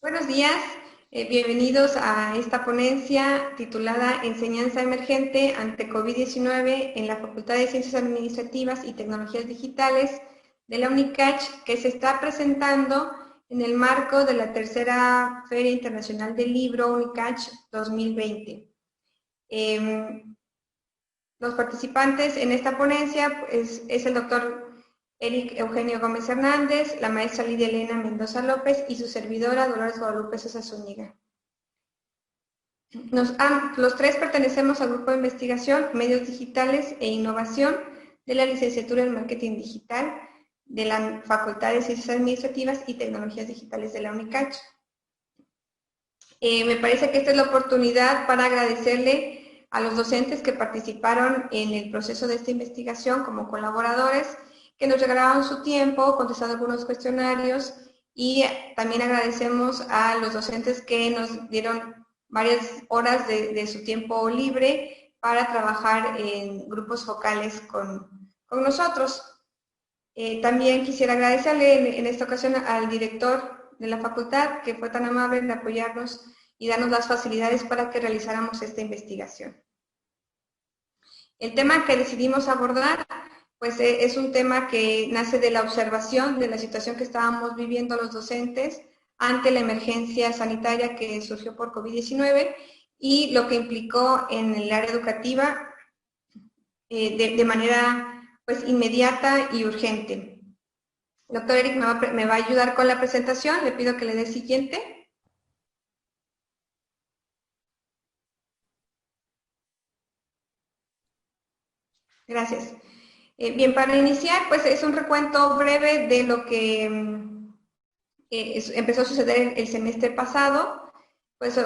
Buenos días, bienvenidos a esta ponencia titulada Enseñanza Emergente ante COVID-19 en la Facultad de Ciencias Administrativas y Tecnologías Digitales de la UNICACH, que se está presentando en el marco de la tercera Feria Internacional del Libro UNICACH 2020. Los participantes en esta ponencia es el doctor Eric Eugenio Gómez Hernández, la maestra Lidia Elena Mendoza López y su servidora Dolores Guadalupe Sosa Zúñiga. Los tres pertenecemos al grupo de investigación Medios Digitales e Innovación de la licenciatura en Marketing Digital de la Facultad de Ciencias Administrativas y Tecnologías Digitales de la UNICACH. Me parece que esta es la oportunidad para agradecerle a los docentes que participaron en el proceso de esta investigación como colaboradores, que nos regalaron su tiempo, contestando algunos cuestionarios, y también agradecemos a los docentes que nos dieron varias horas de su tiempo libre para trabajar en grupos focales con nosotros. También quisiera agradecerle en esta ocasión al director de la facultad, que fue tan amable en apoyarnos y darnos las facilidades para que realizáramos esta investigación. El tema que decidimos abordar pues es un tema que nace de la observación de la situación que estábamos viviendo los docentes ante la emergencia sanitaria que surgió por COVID-19 y lo que implicó en el área educativa de manera pues inmediata y urgente. Doctor Eric me va a ayudar con la presentación, le pido que le dé siguiente. Gracias. Bien, para iniciar, pues es un recuento breve de lo que empezó a suceder el semestre pasado, pues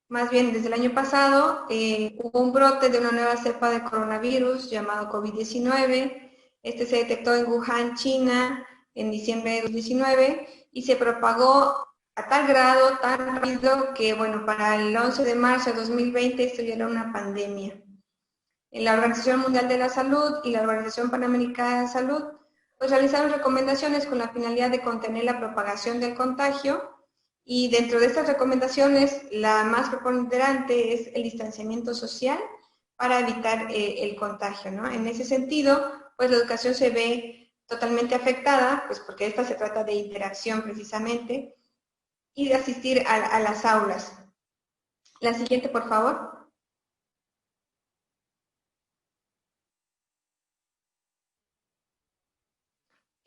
más bien desde el año pasado hubo un brote de una nueva cepa de coronavirus llamado COVID-19. Este se detectó en Wuhan, China, en diciembre de 2019 y se propagó a tal grado, tan rápido, que bueno, para el 11 de marzo de 2020 esto ya era una pandemia. La Organización Mundial de la Salud y la Organización Panamericana de Salud pues realizaron recomendaciones con la finalidad de contener la propagación del contagio, y dentro de estas recomendaciones la más preponderante es el distanciamiento social para evitar el contagio, ¿no? En ese sentido, pues la educación se ve totalmente afectada, pues porque esta se trata de interacción precisamente y de asistir a las aulas. La siguiente, por favor.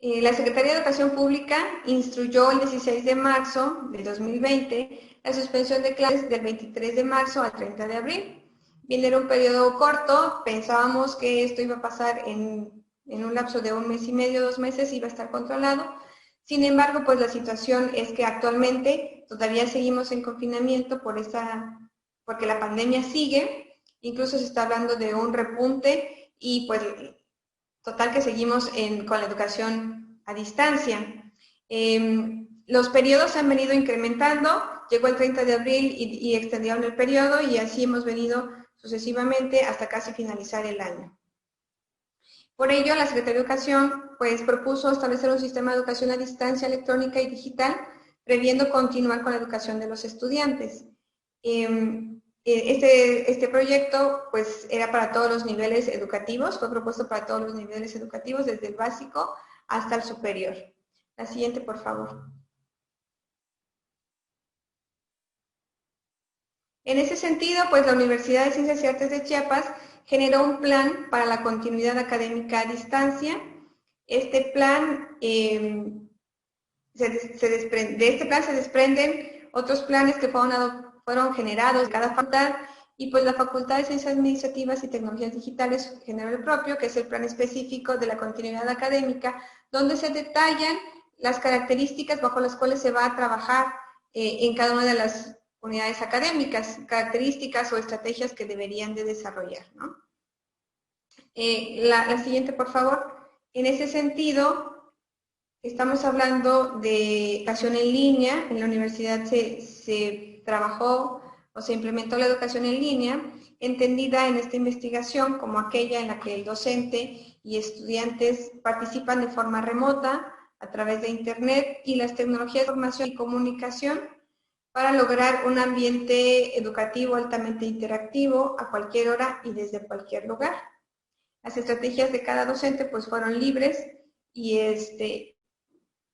La Secretaría de Educación Pública instruyó el 16 de marzo del 2020 la suspensión de clases del 23 de marzo al 30 de abril. Bien, era un periodo corto, pensábamos que esto iba a pasar en un lapso de un mes y medio, 2 meses, iba a estar controlado. Sin embargo, pues la situación es que actualmente todavía seguimos en confinamiento porque la pandemia sigue, incluso se está hablando de un repunte y pues total que seguimos con la educación a distancia. Los periodos se han venido incrementando, llegó el 30 de abril y extendieron el periodo y así hemos venido sucesivamente hasta casi finalizar el año. Por ello, la Secretaría de Educación pues, propuso establecer un sistema de educación a distancia electrónica y digital, previendo continuar con la educación de los estudiantes. Este proyecto pues, era para todos los niveles educativos, fue propuesto para todos los niveles educativos, desde el básico hasta el superior. La siguiente, por favor. En ese sentido, pues la Universidad de Ciencias y Artes de Chiapas generó un plan para la continuidad académica a distancia. Este plan, de este plan se desprenden otros planes que fueron generados en cada facultad, y pues la Facultad de Ciencias Administrativas y Tecnologías Digitales generó el propio, que es el plan específico de la continuidad académica, donde se detallan las características bajo las cuales se va a trabajar en cada una de las unidades académicas, características o estrategias que deberían de desarrollar, ¿no? La siguiente, por favor. En ese sentido, estamos hablando de educación en línea. En la universidad se trabajó o se implementó la educación en línea, entendida en esta investigación como aquella en la que el docente y estudiantes participan de forma remota a través de Internet y las tecnologías de información y comunicación para lograr un ambiente educativo altamente interactivo a cualquier hora y desde cualquier lugar. Las estrategias de cada docente pues fueron libres y,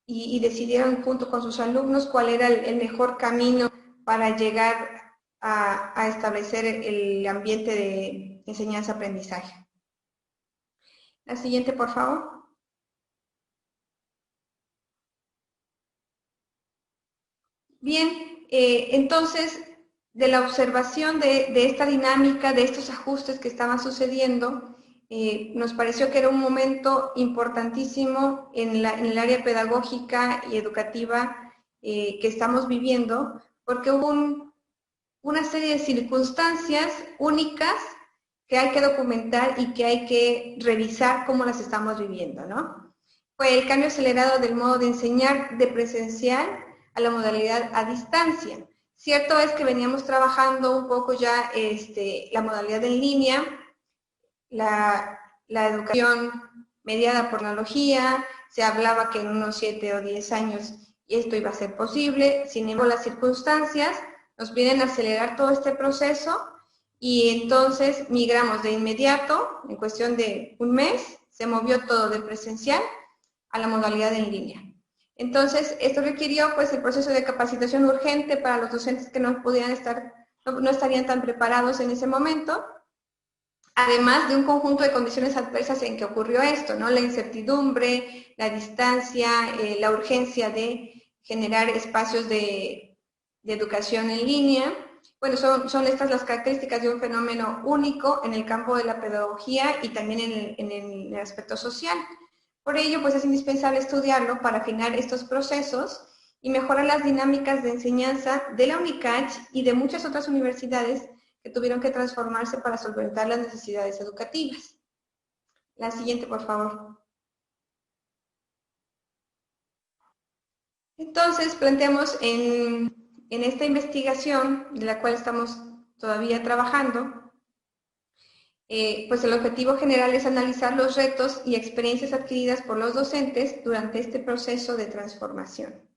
y decidieron junto con sus alumnos cuál era el mejor camino para llegar a establecer el ambiente de enseñanza-aprendizaje. La siguiente, por favor. Bien, entonces, de la observación de esta dinámica, de estos ajustes que estaban sucediendo, nos pareció que era un momento importantísimo en el área pedagógica y educativa que estamos viviendo, porque hubo una serie de circunstancias únicas que hay que documentar y que hay que revisar cómo las estamos viviendo, ¿no? Fue el cambio acelerado del modo de enseñar de presencial a la modalidad a distancia. Cierto es que veníamos trabajando un poco ya la modalidad en línea, la educación mediada por tecnología, se hablaba que en unos 7 o 10 años esto iba a ser posible, sin embargo las circunstancias nos vienen a acelerar todo este proceso y entonces migramos de inmediato, en cuestión de un mes, se movió todo de presencial a la modalidad en línea. Entonces, esto requirió pues el proceso de capacitación urgente para los docentes que no pudieran estar, no estarían tan preparados en ese momento, además de un conjunto de condiciones adversas en que ocurrió esto, ¿no? La incertidumbre, la distancia, la urgencia de generar espacios de educación en línea. Bueno, son estas las características de un fenómeno único en el campo de la pedagogía y también en el aspecto social. Por ello, pues es indispensable estudiarlo para afinar estos procesos y mejorar las dinámicas de enseñanza de la UNICACH y de muchas otras universidades que tuvieron que transformarse para solventar las necesidades educativas. La siguiente, por favor. Entonces, planteamos en esta investigación, de la cual estamos todavía trabajando, pues el objetivo general es analizar los retos y experiencias adquiridas por los docentes durante este proceso de transformación.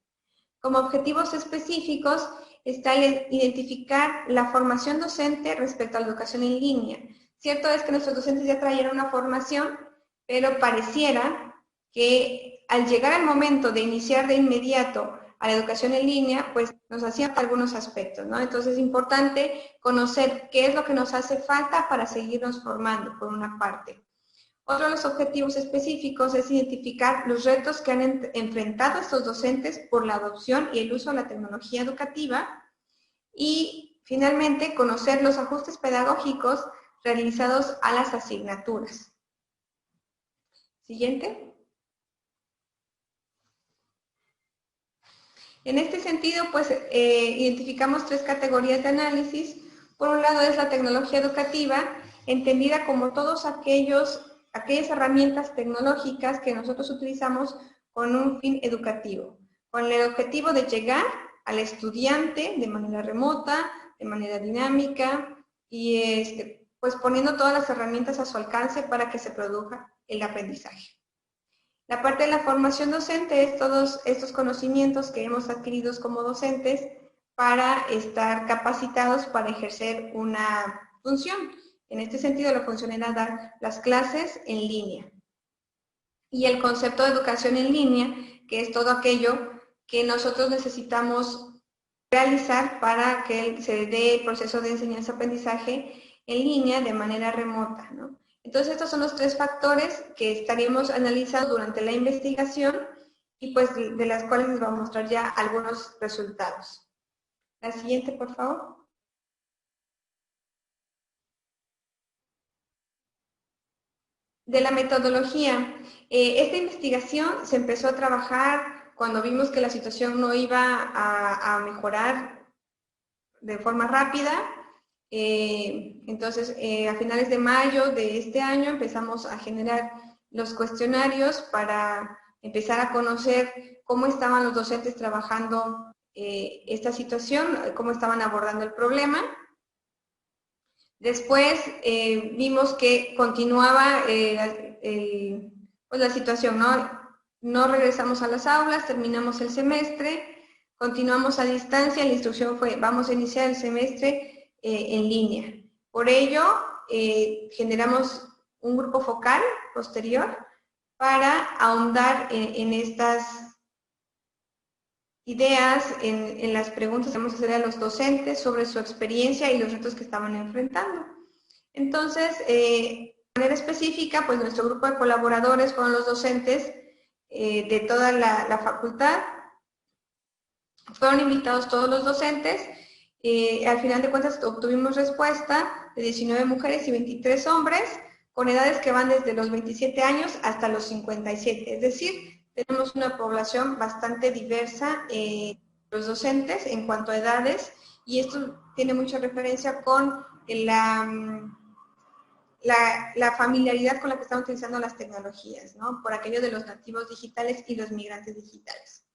Como objetivos específicos está el identificar la formación docente respecto a la educación en línea. Cierto es que nuestros docentes ya traían una formación, pero pareciera que al llegar al momento de iniciar de inmediato a la educación en línea, pues nos hacían algunos aspectos, ¿no? Entonces es importante conocer qué es lo que nos hace falta para seguirnos formando, por una parte. Otro de los objetivos específicos es identificar los retos que han enfrentado estos docentes por la adopción y el uso de la tecnología educativa y, finalmente, conocer los ajustes pedagógicos realizados a las asignaturas. Siguiente. En este sentido, pues, identificamos 3 categorías de análisis. Por un lado es la tecnología educativa, entendida como todas aquellas herramientas tecnológicas que nosotros utilizamos con un fin educativo, con el objetivo de llegar al estudiante de manera remota, de manera dinámica y pues poniendo todas las herramientas a su alcance para que se produzca el aprendizaje. La parte de la formación docente es todos estos conocimientos que hemos adquirido como docentes para estar capacitados para ejercer una función. En este sentido, la función era dar las clases en línea. Y el concepto de educación en línea, que es todo aquello que nosotros necesitamos realizar para que se dé el proceso de enseñanza-aprendizaje en línea de manera remota, ¿no? Entonces, estos son los 3 factores que estaríamos analizando durante la investigación y pues de las cuales les voy a mostrar ya algunos resultados. La siguiente, por favor. De la metodología. Esta investigación se empezó a trabajar cuando vimos que la situación no iba a mejorar de forma rápida. Entonces, a finales de mayo de este año empezamos a generar los cuestionarios para empezar a conocer cómo estaban los docentes trabajando esta situación, cómo estaban abordando el problema. Después vimos que continuaba pues la situación, ¿no? No regresamos a las aulas, terminamos el semestre Continuamos a distancia, la instrucción fue, vamos a iniciar el semestre en línea. Por ello, generamos un grupo focal posterior para ahondar en estas ideas, en las preguntas que vamos a hacer a los docentes sobre su experiencia y los retos que estaban enfrentando. Entonces, de manera específica, pues nuestro grupo de colaboradores fueron los docentes de toda la facultad. Fueron invitados todos los docentes. Al final de cuentas obtuvimos respuesta de 19 mujeres y 23 hombres, con edades que van desde los 27 años hasta los 57. Es decir, tenemos una población bastante diversa, los docentes, en cuanto a edades, y esto tiene mucha referencia con la familiaridad con la que están utilizando las tecnologías, ¿no? Por aquello de los nativos digitales y los migrantes digitales.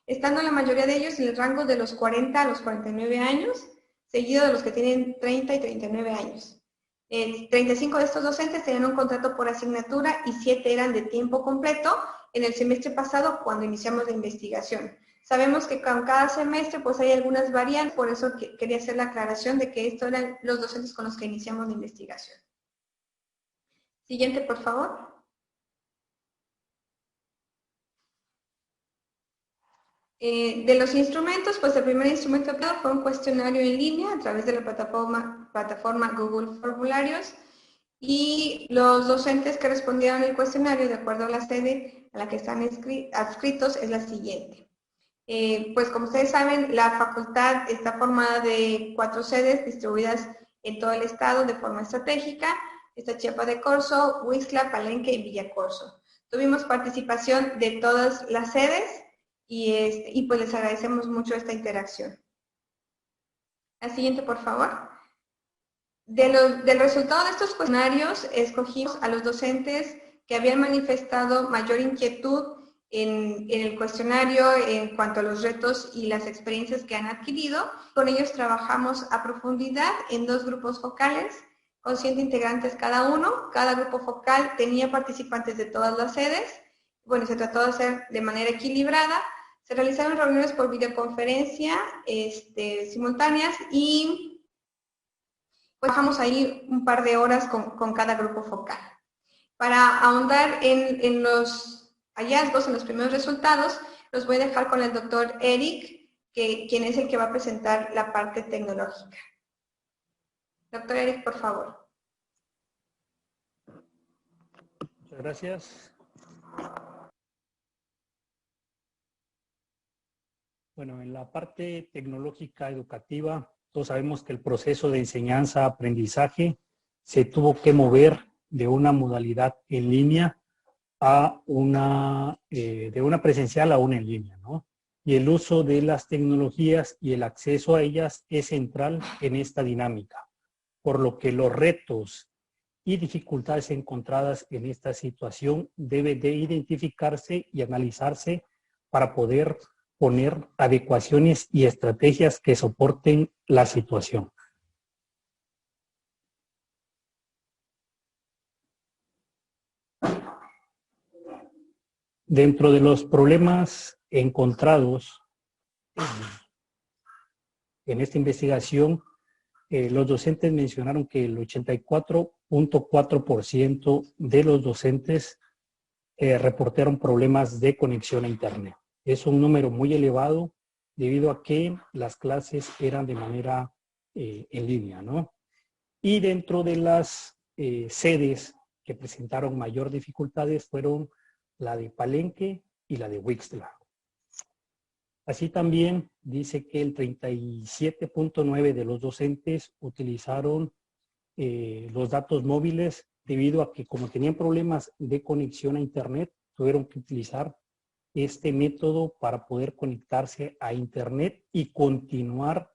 Estando la mayoría de ellos en el rango de los 40 a los 49 años, seguido de los que tienen 30 y 39 años. 35 de estos docentes tenían un contrato por asignatura y 7 eran de tiempo completo en el semestre pasado cuando iniciamos la investigación. Sabemos que con cada semestre pues hay algunas variantes, por eso quería hacer la aclaración de que estos eran los docentes con los que iniciamos la investigación. Siguiente, por favor. De los instrumentos, pues el primer instrumento empleado fue un cuestionario en línea a través de la plataforma Google Formularios, y los docentes que respondieron el cuestionario de acuerdo a la sede a la que están adscritos es la siguiente. Pues como ustedes saben, la facultad está formada de 4 sedes distribuidas en todo el estado de forma estratégica. Está Chiapa de Corzo, Huixla, Palenque y Villacorso. Tuvimos participación de todas las sedes y pues les agradecemos mucho esta interacción. La siguiente, por favor. Del resultado de estos cuestionarios, escogimos a los docentes que habían manifestado mayor inquietud en el cuestionario en cuanto a los retos y las experiencias que han adquirido. Con ellos trabajamos a profundidad en 2 grupos focales, con 7 integrantes cada uno. Cada grupo focal tenía participantes de todas las sedes. Bueno, se trató de hacer de manera equilibrada. Se realizaron reuniones por videoconferencia simultáneas y trabajamos ahí un par de horas con cada grupo focal. Para ahondar en los hallazgos, en los primeros resultados, los voy a dejar con el doctor Eric, quien es el que va a presentar la parte tecnológica. Doctor Eric, por favor. Muchas gracias. Bueno, en la parte tecnológica educativa, todos sabemos que el proceso de enseñanza-aprendizaje se tuvo que mover de una modalidad en línea a de una presencial a una en línea, ¿no? Y el uso de las tecnologías y el acceso a ellas es central en esta dinámica, por lo que los retos y dificultades encontradas en esta situación deben de identificarse y analizarse para poder poner adecuaciones y estrategias que soporten la situación. Dentro de los problemas encontrados en esta investigación, los docentes mencionaron que el 84.4% de los docentes reportaron problemas de conexión a Internet. Es un número muy elevado debido a que las clases eran de manera en línea, ¿no? Y dentro de las sedes que presentaron mayor dificultades fueron la de Palenque y la de Huixla. Así también dice que el 37.9% de los docentes utilizaron los datos móviles debido a que como tenían problemas de conexión a Internet, tuvieron que utilizar este método para poder conectarse a Internet y continuar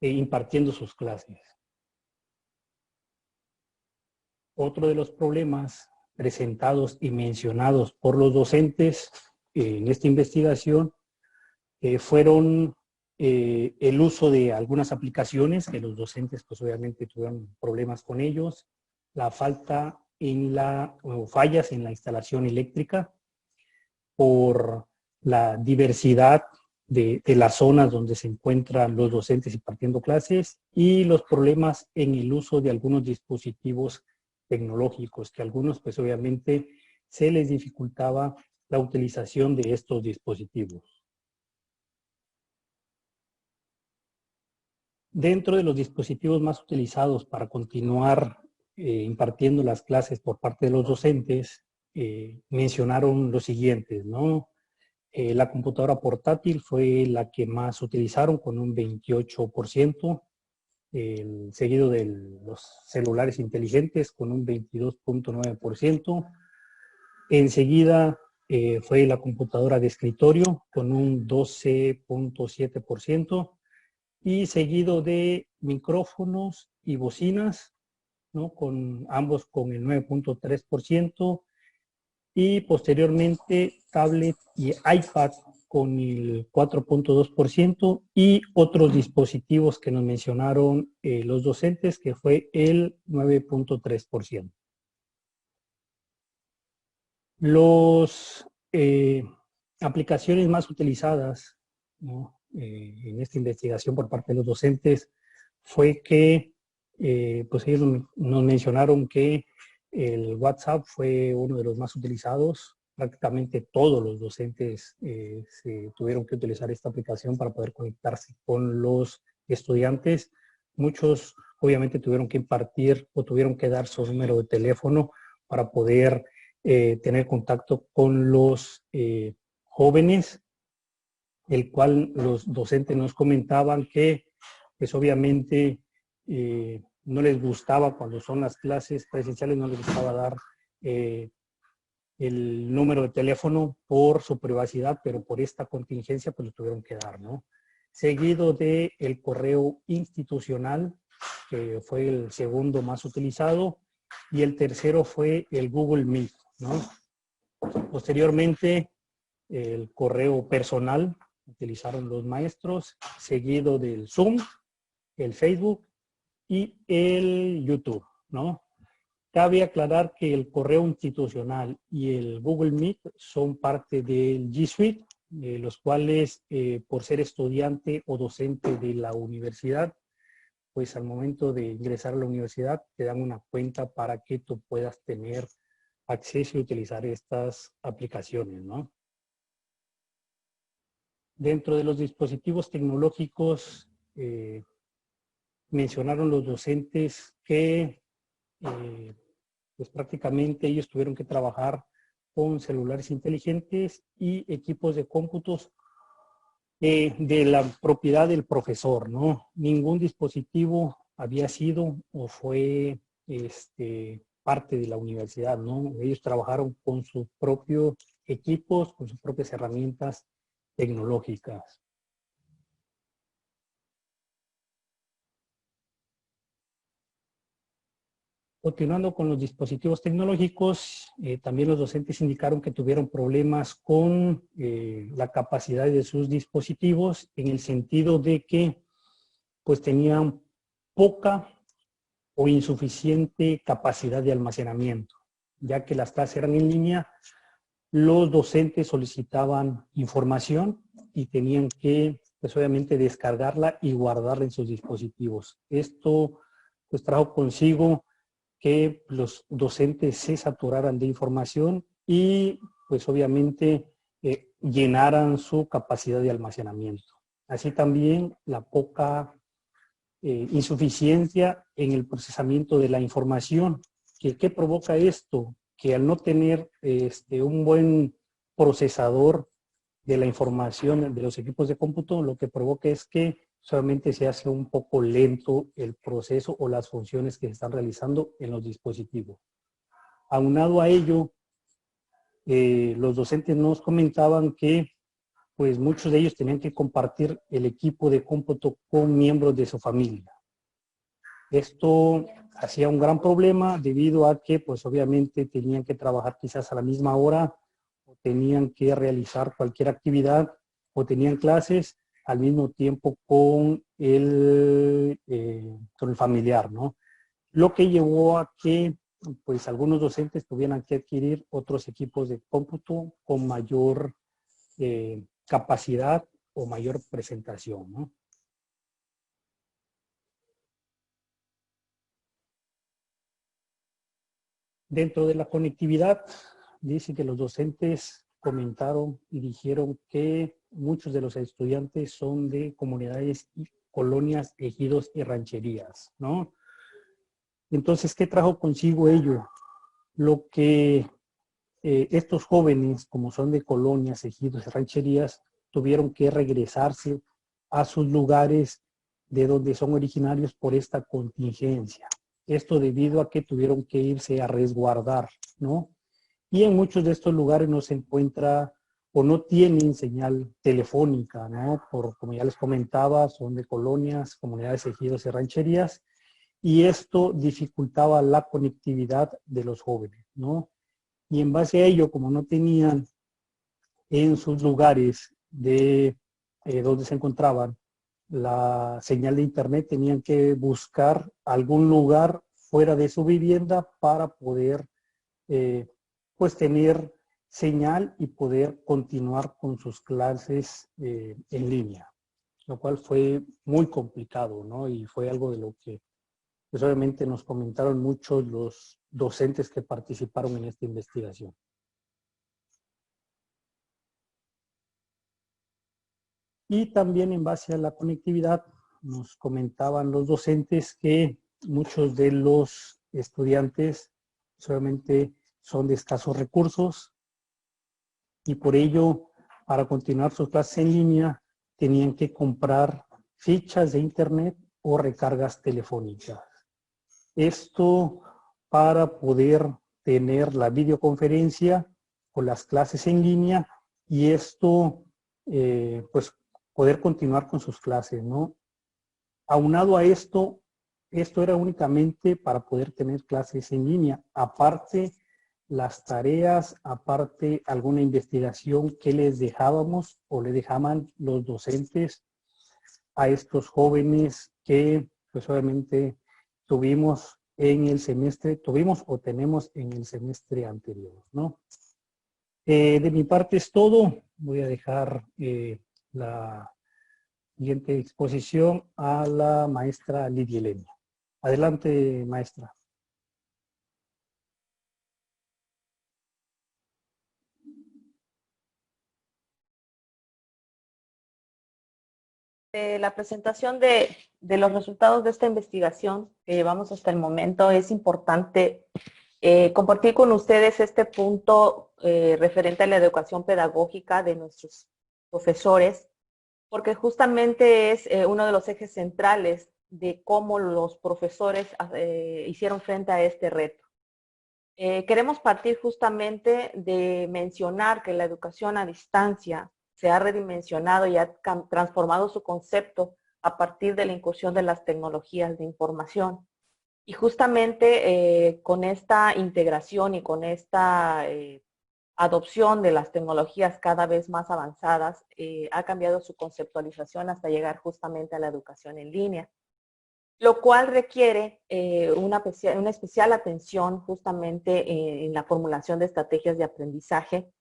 impartiendo sus clases. Otro de los problemas presentados y mencionados por los docentes en esta investigación fueron el uso de algunas aplicaciones, que los docentes pues obviamente tuvieron problemas con ellos, la falta o fallas en la instalación eléctrica, por la diversidad de las zonas donde se encuentran los docentes impartiendo clases y los problemas en el uso de algunos dispositivos tecnológicos, que a algunos pues obviamente se les dificultaba la utilización de estos dispositivos. Dentro de los dispositivos más utilizados para continuar impartiendo las clases por parte de los docentes, mencionaron los siguientes, ¿no? La computadora portátil fue la que más utilizaron con un 28%, seguido de los celulares inteligentes con un 22.9%. Enseguida fue la computadora de escritorio con un 12.7%. Y seguido de micrófonos y bocinas, ¿no? Ambos con el 9.3%, y posteriormente tablet y iPad con el 4.2%, y otros dispositivos que nos mencionaron los docentes, que fue el 9.3%. Las aplicaciones más utilizadas, ¿no? En esta investigación por parte de los docentes fue que pues ellos nos mencionaron que el WhatsApp fue uno de los más utilizados. Prácticamente todos los docentes se tuvieron que utilizar esta aplicación para poder conectarse con los estudiantes. Muchos obviamente tuvieron que impartir o tuvieron que dar su número de teléfono para poder tener contacto con los jóvenes, el cual los docentes nos comentaban que pues obviamente no les gustaba cuando son las clases presenciales, no les gustaba dar el número de teléfono por su privacidad, pero por esta contingencia pues lo tuvieron que dar, ¿no? Seguido de el correo institucional, que fue el segundo más utilizado, y el tercero fue el Google Meet, ¿no? Posteriormente, el correo personal utilizaron los maestros, seguido del Zoom, el Facebook y el YouTube, ¿no? Cabe aclarar que el correo institucional y el Google Meet son parte del G Suite, los cuales, por ser estudiante o docente de la universidad, pues al momento de ingresar a la universidad te dan una cuenta para que tú puedas tener acceso y utilizar estas aplicaciones, ¿no? Dentro de los dispositivos tecnológicos, mencionaron los docentes que pues prácticamente ellos tuvieron que trabajar con celulares inteligentes y equipos de cómputos de la propiedad del profesor, ¿no? Ningún dispositivo había sido o fue parte de la universidad, ¿no? Ellos trabajaron con sus propios equipos, con sus propias herramientas tecnológicas. Continuando con los dispositivos tecnológicos, también los docentes indicaron que tuvieron problemas con la capacidad de sus dispositivos, en el sentido de que pues tenían poca o insuficiente capacidad de almacenamiento, ya que las clases eran en línea. Los docentes solicitaban información y tenían que, pues obviamente, descargarla y guardarla en sus dispositivos. Esto pues trajo consigo que los docentes se saturaran de información y pues obviamente llenaran su capacidad de almacenamiento. Así también la poca insuficiencia en el procesamiento de la información. ¿Qué provoca esto? Que al no tener un buen procesador de la información de los equipos de cómputo, lo que provoca es que solamente se hace un poco lento el proceso o las funciones que se están realizando en los dispositivos. Aunado a ello, los docentes nos comentaban que pues muchos de ellos tenían que compartir el equipo de cómputo con miembros de su familia. Esto hacía un gran problema debido a que pues obviamente tenían que trabajar quizás a la misma hora, o tenían que realizar cualquier actividad, o tenían clases al mismo tiempo con el familiar, ¿no? Lo que llevó a que pues algunos docentes tuvieran que adquirir otros equipos de cómputo con mayor capacidad o mayor presentación, ¿no? Dentro de la conectividad, dice que los docentes comentaron y dijeron que muchos de los estudiantes son de comunidades y colonias, ejidos y rancherías, ¿no? Entonces, ¿qué trajo consigo ello? Lo que estos jóvenes, como son de colonias, ejidos y rancherías, tuvieron que regresarse a sus lugares de donde son originarios por esta contingencia. Esto debido a que tuvieron que irse a resguardar, ¿no? Y en muchos de estos lugares no se encuentra o no tienen señal telefónica, ¿no? Como ya les comentaba, son de colonias, comunidades, ejidos y rancherías, y esto dificultaba la conectividad de los jóvenes, ¿no? Y en base a ello, como no tenían en sus lugares de donde se encontraban la señal de internet, tenían que buscar algún lugar fuera de su vivienda para poder pues tener señal y poder continuar con sus clases en línea, lo cual fue muy complicado, ¿no? Y fue algo de lo que pues obviamente nos comentaron muchos los docentes que participaron en esta investigación. Y también en base a la conectividad nos comentaban los docentes que muchos de los estudiantes solamente son de escasos recursos y por ello para continuar sus clases en línea tenían que comprar fichas de internet o recargas telefónicas. Esto para poder tener la videoconferencia o las clases en línea y esto pues poder continuar con sus clases, ¿no? Aunado a esto, esto era únicamente para poder tener clases en línea. Aparte, las tareas, aparte alguna investigación que les dejábamos o le dejaban los docentes a estos jóvenes que pues obviamente tuvimos en el semestre, tuvimos o tenemos en el semestre anterior, ¿no? De mi parte es todo. Voy a dejar la siguiente exposición a la maestra Lidia Elena. Adelante, maestra. La presentación de los resultados de esta investigación que llevamos hasta el momento, es importante compartir con ustedes este punto referente a la educación pedagógica de nuestros profesores, porque justamente es uno de los ejes centrales de cómo los profesores hicieron frente a este reto. Queremos partir justamente de mencionar que la educación a distancia se ha redimensionado y ha transformado su concepto a partir de la incursión de las tecnologías de información. Y justamente con esta integración y con esta adopción de las tecnologías cada vez más avanzadas, ha cambiado su conceptualización hasta llegar justamente a la educación en línea, lo cual requiere una especial atención justamente en la formulación de estrategias de aprendizaje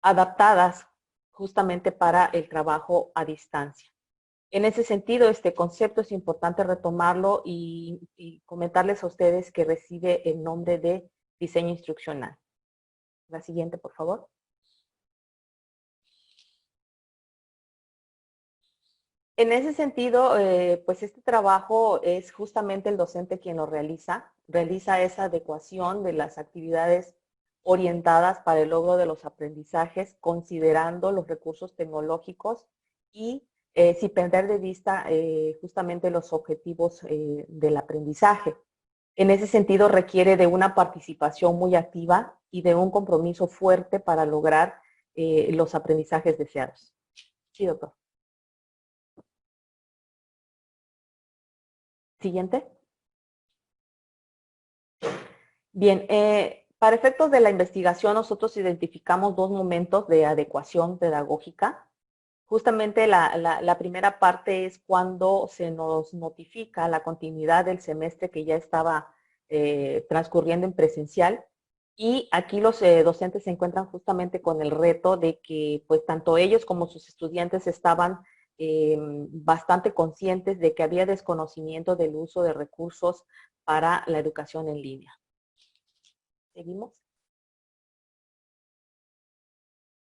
adaptadas justamente para el trabajo a distancia. En ese sentido, este concepto es importante retomarlo y comentarles a ustedes que recibe el nombre de diseño instruccional. La siguiente, por favor. En ese sentido, pues este trabajo es justamente el docente quien lo realiza esa adecuación de las actividades orientadas para el logro de los aprendizajes, considerando los recursos tecnológicos y sin perder de vista justamente los objetivos del aprendizaje. En ese sentido, requiere de una participación muy activa y de un compromiso fuerte para lograr los aprendizajes deseados. Sí, doctor. Siguiente. Bien, para efectos de la investigación nosotros identificamos dos momentos de adecuación pedagógica. Justamente la primera parte es cuando se nos notifica la continuidad del semestre que ya estaba transcurriendo en presencial Y aquí los docentes se encuentran justamente con el reto de que pues tanto ellos como sus estudiantes estaban bastante conscientes de que había desconocimiento del uso de recursos para la educación en línea. ¿Seguimos?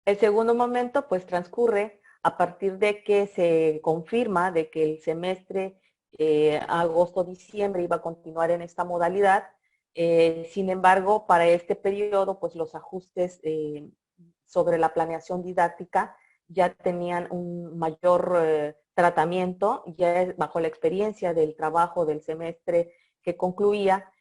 El segundo momento pues transcurre a partir de que se confirma de que el semestre agosto-diciembre iba a continuar en esta modalidad. Sin embargo, para este periodo, pues los ajustes sobre la planeación didáctica ya tenían un mayor tratamiento, ya bajo la experiencia del trabajo del semestre que concluía,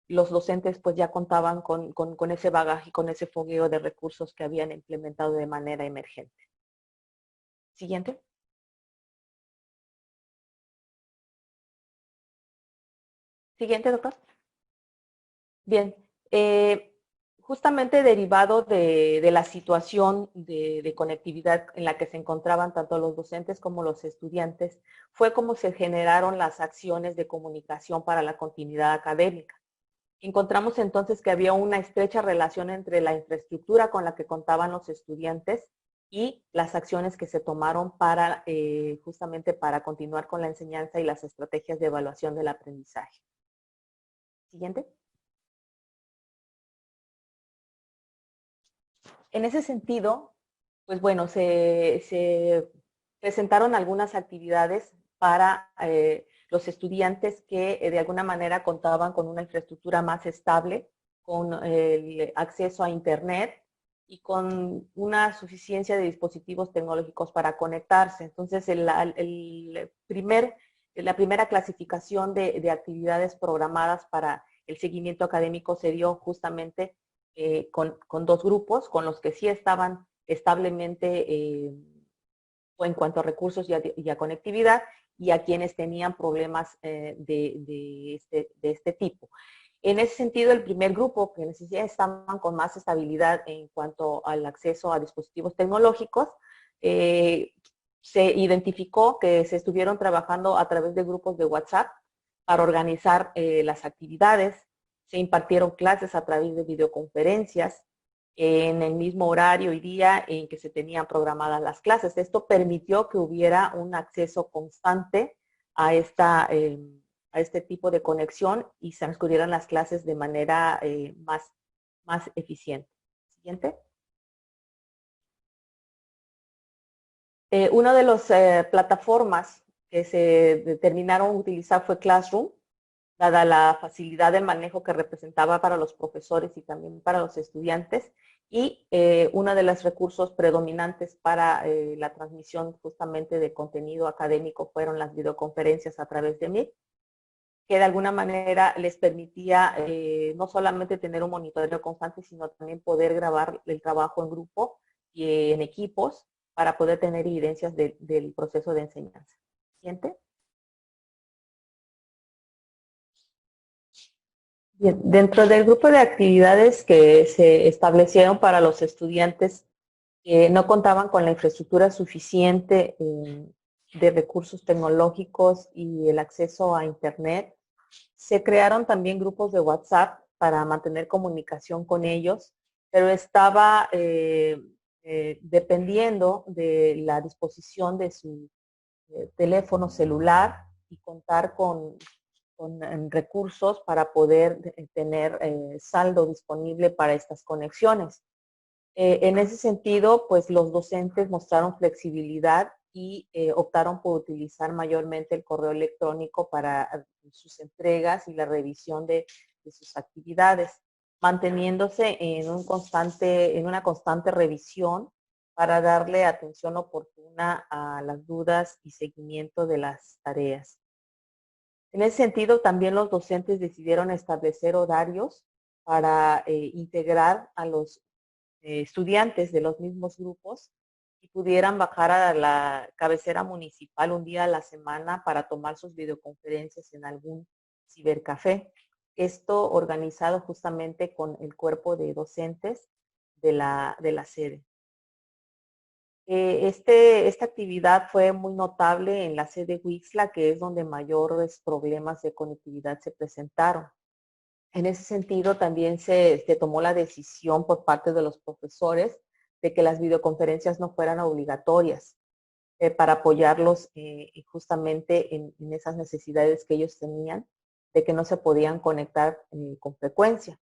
los docentes pues ya contaban con ese bagaje y con ese fogueo de recursos que habían implementado de manera emergente. Siguiente. Siguiente, doctor. Bien. Justamente derivado de la situación de conectividad en la que se encontraban tanto los docentes como los estudiantes, fue como se generaron las acciones de comunicación para la continuidad académica. Encontramos entonces que había una estrecha relación entre la infraestructura con la que contaban los estudiantes y las acciones que se tomaron para justamente para continuar con la enseñanza y las estrategias de evaluación del aprendizaje. Siguiente. En ese sentido, pues bueno, se presentaron algunas actividades para los estudiantes que de alguna manera contaban con una infraestructura más estable, con el acceso a Internet y con una suficiencia de dispositivos tecnológicos para conectarse. Entonces, la primera clasificación de actividades programadas para el seguimiento académico se dio justamente con dos grupos, con los que sí estaban establemente en cuanto a recursos y a conectividad, y a quienes tenían problemas de este tipo. En ese sentido, el primer grupo, que estaban con más estabilidad en cuanto al acceso a dispositivos tecnológicos, se identificó que se estuvieron trabajando a través de grupos de WhatsApp para organizar las actividades. Se impartieron clases a través de videoconferencias en el mismo horario y día en que se tenían programadas las clases. Esto permitió que hubiera un acceso constante a este tipo de conexión y se transcurrieran las clases de manera más eficiente. Siguiente. Una de las plataformas que se determinaron utilizar fue Classroom, dada la facilidad de manejo que representaba para los profesores y también para los estudiantes. Y uno de los recursos predominantes para la transmisión justamente de contenido académico fueron las videoconferencias a través de Meet, que de alguna manera les permitía no solamente tener un monitoreo constante, sino también poder grabar el trabajo en grupo y en equipos para poder tener evidencias del proceso de enseñanza. Siguiente. Bien, dentro del grupo de actividades que se establecieron para los estudiantes que no contaban con la infraestructura suficiente de recursos tecnológicos y el acceso a Internet, se crearon también grupos de WhatsApp para mantener comunicación con ellos, pero estaba dependiendo de la disposición de su teléfono celular y contar con recursos para poder tener saldo disponible para estas conexiones. En ese sentido, pues los docentes mostraron flexibilidad y optaron por utilizar mayormente el correo electrónico para sus entregas y la revisión de sus actividades, manteniéndose en una constante revisión para darle atención oportuna a las dudas y seguimiento de las tareas. En ese sentido, también los docentes decidieron establecer horarios para integrar a los estudiantes de los mismos grupos y pudieran bajar a la cabecera municipal un día a la semana para tomar sus videoconferencias en algún cibercafé. Esto organizado justamente con el cuerpo de docentes de la sede. Esta actividad fue muy notable en la sede Huixla, que es donde mayores problemas de conectividad se presentaron. En ese sentido, también se tomó la decisión por parte de los profesores de que las videoconferencias no fueran obligatorias para apoyarlos justamente en esas necesidades que ellos tenían, de que no se podían conectar con frecuencia.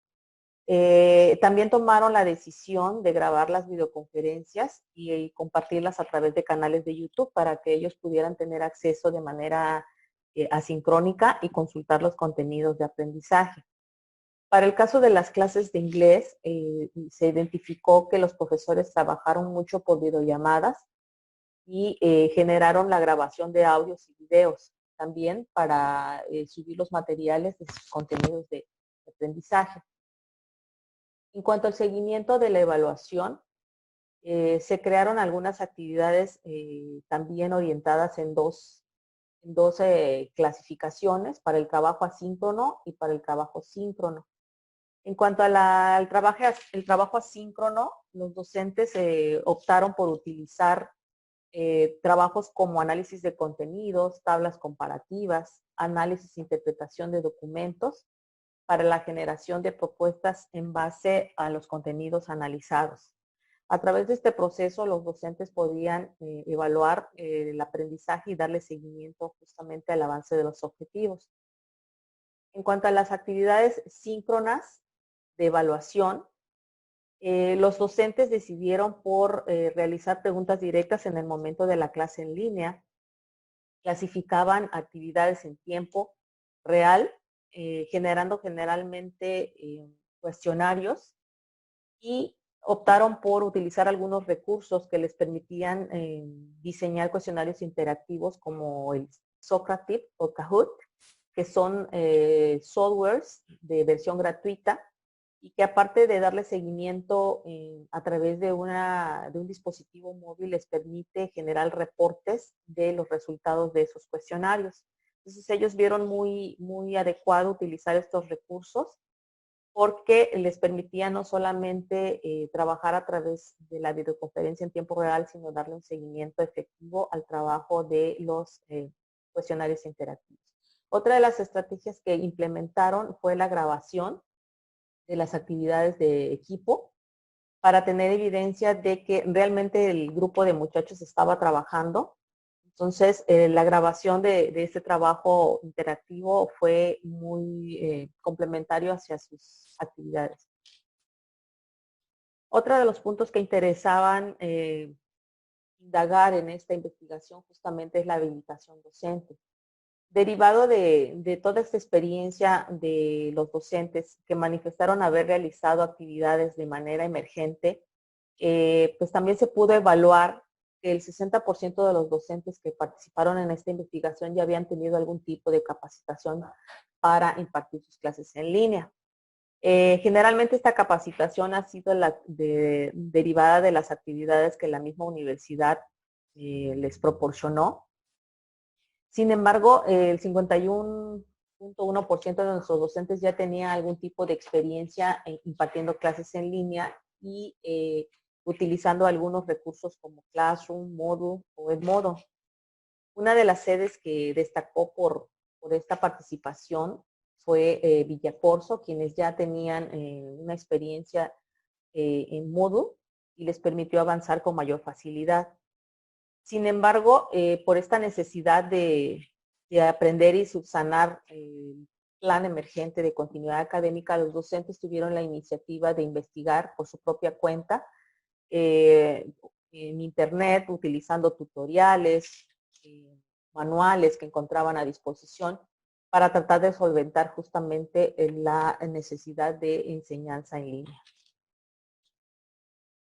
También tomaron la decisión de grabar las videoconferencias y compartirlas a través de canales de YouTube para que ellos pudieran tener acceso de manera asincrónica y consultar los contenidos de aprendizaje. Para el caso de las clases de inglés, se identificó que los profesores trabajaron mucho por videollamadas y generaron la grabación de audios y videos también para subir los materiales de sus contenidos de aprendizaje. En cuanto al seguimiento de la evaluación, se crearon algunas actividades también orientadas en dos clasificaciones, para el trabajo asíncrono y para el trabajo síncrono. En cuanto al trabajo asíncrono, los docentes optaron por utilizar trabajos como análisis de contenidos, tablas comparativas, análisis e interpretación de documentos para la generación de propuestas en base a los contenidos analizados. A través de este proceso, los docentes podían evaluar el aprendizaje y darle seguimiento justamente al avance de los objetivos. En cuanto a las actividades síncronas de evaluación, los docentes decidieron por realizar preguntas directas en el momento de la clase en línea, clasificaban actividades en tiempo real, generando generalmente cuestionarios y optaron por utilizar algunos recursos que les permitían diseñar cuestionarios interactivos como el Socrative o Kahoot, que son softwares de versión gratuita y que aparte de darle seguimiento a través de un dispositivo móvil les permite generar reportes de los resultados de esos cuestionarios. Entonces ellos vieron muy adecuado utilizar estos recursos porque les permitía no solamente trabajar a través de la videoconferencia en tiempo real, sino darle un seguimiento efectivo al trabajo de los cuestionarios interactivos. Otra de las estrategias que implementaron fue la grabación de las actividades de equipo para tener evidencia de que realmente el grupo de muchachos estaba trabajando. Entonces, la grabación de este trabajo interactivo fue muy complementario hacia sus actividades. Otro de los puntos que interesaban indagar en esta investigación justamente es la habilitación docente. Derivado de toda esta experiencia de los docentes que manifestaron haber realizado actividades de manera emergente, pues también se pudo evaluar que el 60% de los docentes que participaron en esta investigación ya habían tenido algún tipo de capacitación para impartir sus clases en línea. Generalmente esta capacitación ha sido derivada de las actividades que la misma universidad les proporcionó. Sin embargo, el 51.1% de nuestros docentes ya tenía algún tipo de experiencia impartiendo clases en línea y utilizando algunos recursos como Classroom, Moodle o Edmodo. Una de las sedes que destacó por esta participación fue Villacorso, quienes ya tenían una experiencia en Moodle y les permitió avanzar con mayor facilidad. Sin embargo, por esta necesidad de aprender y subsanar el plan emergente de continuidad académica, los docentes tuvieron la iniciativa de investigar por su propia cuenta en internet, utilizando tutoriales, manuales que encontraban a disposición para tratar de solventar justamente la necesidad de enseñanza en línea.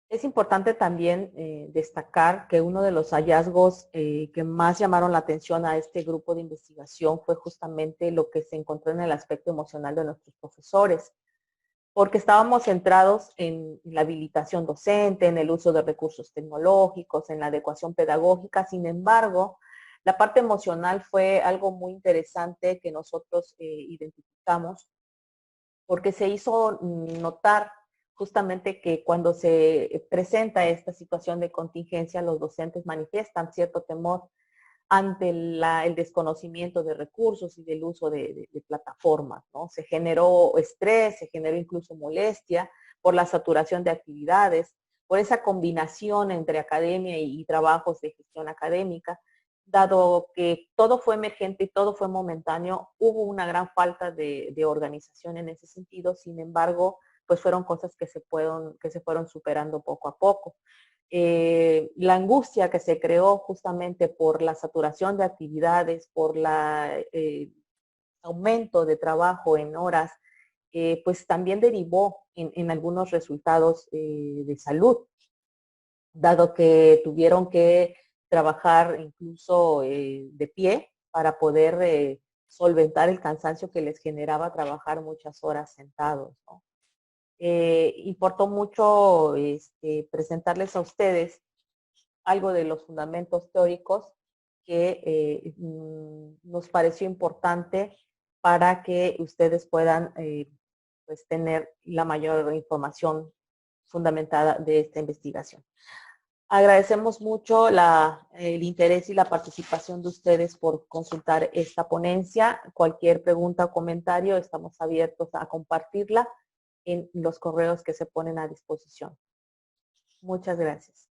Es importante también destacar que uno de los hallazgos que más llamaron la atención a este grupo de investigación fue justamente lo que se encontró en el aspecto emocional de nuestros profesores, porque estábamos centrados en la habilitación docente, en el uso de recursos tecnológicos, en la adecuación pedagógica. Sin embargo, la parte emocional fue algo muy interesante que nosotros identificamos, porque se hizo notar justamente que cuando se presenta esta situación de contingencia, los docentes manifiestan cierto temor ante el desconocimiento de recursos y del uso de plataformas, ¿no? Se generó estrés, se generó incluso molestia por la saturación de actividades, por esa combinación entre academia y trabajos de gestión académica. Dado que todo fue emergente y todo fue momentáneo, hubo una gran falta de organización en ese sentido. Sin embargo, pues fueron cosas que se fueron superando poco a poco. La angustia que se creó justamente por la saturación de actividades, por el aumento de trabajo en horas, pues también derivó en algunos resultados de salud, dado que tuvieron que trabajar incluso de pie para poder solventar el cansancio que les generaba trabajar muchas horas sentados, ¿no? Importó mucho presentarles a ustedes algo de los fundamentos teóricos que nos pareció importante para que ustedes puedan pues tener la mayor información fundamentada de esta investigación. Agradecemos mucho el interés y la participación de ustedes por consultar esta ponencia. Cualquier pregunta o comentario, estamos abiertos a compartirla en los correos que se ponen a disposición. Muchas gracias.